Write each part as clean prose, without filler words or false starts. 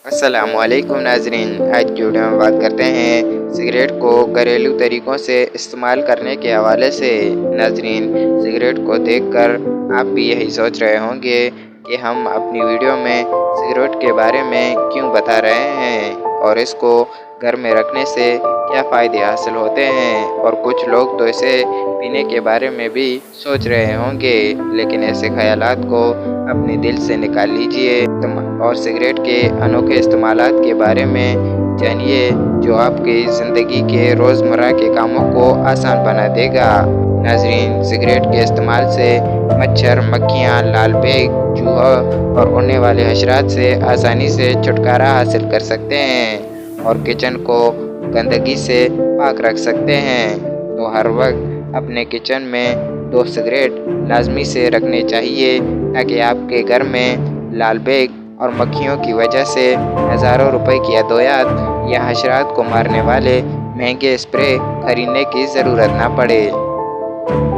अस्सलामुअलैकुम नाजरीन, आज की वीडियो में बात करते हैं सिगरेट को घरेलू तरीक़ों से इस्तेमाल करने के हवाले से। नाजरीन, सिगरेट को देखकर आप भी यही सोच रहे होंगे कि हम अपनी वीडियो में सिगरेट के बारे में क्यों बता रहे हैं और इसको घर में रखने से क्या फ़ायदे हासिल होते हैं, और कुछ लोग तो इसे पीने के बारे में भी सोच रहे होंगे। लेकिन ऐसे ख़यालात को अपने दिल से निकाल लीजिए और सिगरेट के अनोखे इस्तेमालात के बारे में जानिए जो आपकी ज़िंदगी के रोज़मर्रा के कामों को आसान बना देगा। नाज़रीन, सिगरेट के इस्तेमाल से मच्छर, मक्खियाँ, लाल बेग, चूहा और उड़ने वाले हशरात से आसानी से छुटकारा हासिल कर सकते हैं और किचन को गंदगी से पाक रख सकते हैं। तो हर वक्त अपने किचन में 2 सिगरेट लाजमी से रखने चाहिए ताकि आपके घर में लाल बेग और मक्खियों की वजह से हज़ारों रुपए की अद्वियात या हशरात को मारने वाले महंगे स्प्रे खरीदने की ज़रूरत ना पड़े।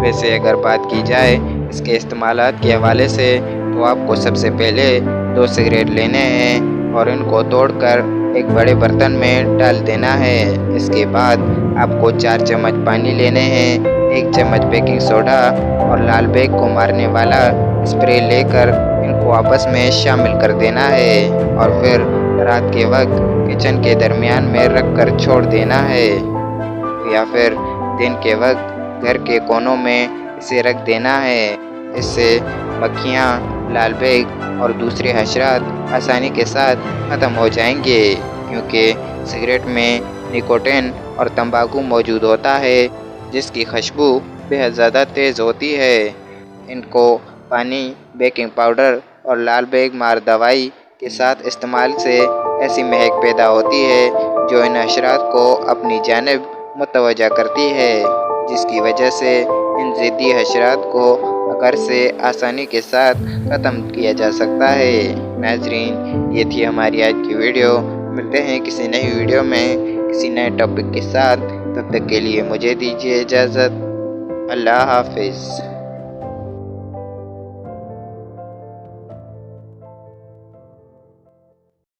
वैसे अगर बात की जाए इसके इस्तेमालात के हवाले से, तो आपको सबसे पहले 2 सिगरेट लेने हैं और इनको तोड़कर एक बड़े बर्तन में डाल देना है। इसके बाद आपको 4 चम्मच पानी लेने हैं, 1 चम्मच बेकिंग सोडा और लाल बेग को मारने वाला स्प्रे लेकर इनको आपस में शामिल कर देना है और फिर रात के वक्त किचन के दरमियान में रख कर छोड़ देना है, या फिर दिन के वक्त घर के कोनों में इसे रख देना है। इससे मक्खियाँ, लाल बेग और दूसरे हशरात आसानी के साथ ख़त्म हो जाएंगे, क्योंकि सिगरेट में निकोटीन और तंबाकू मौजूद होता है जिसकी खुशबू बेहद ज़्यादा तेज़ होती है। इनको पानी, बेकिंग पाउडर और लाल बेग मार दवाई के साथ इस्तेमाल से ऐसी महक पैदा होती है जो इन हशरात को अपनी जानिब मुतवज्जा करती है, जिसकी वजह से इन ज़िद्दी हशरात को घर से आसानी के साथ ख़त्म किया जा सकता है। नाज़रीन, ये थी हमारी आज की वीडियो। मिलते हैं किसी नई वीडियो में किसी नए टॉपिक के साथ। तब तक के लिए मुझे दीजिए इजाज़त। अल्लाह हाफ़िज़।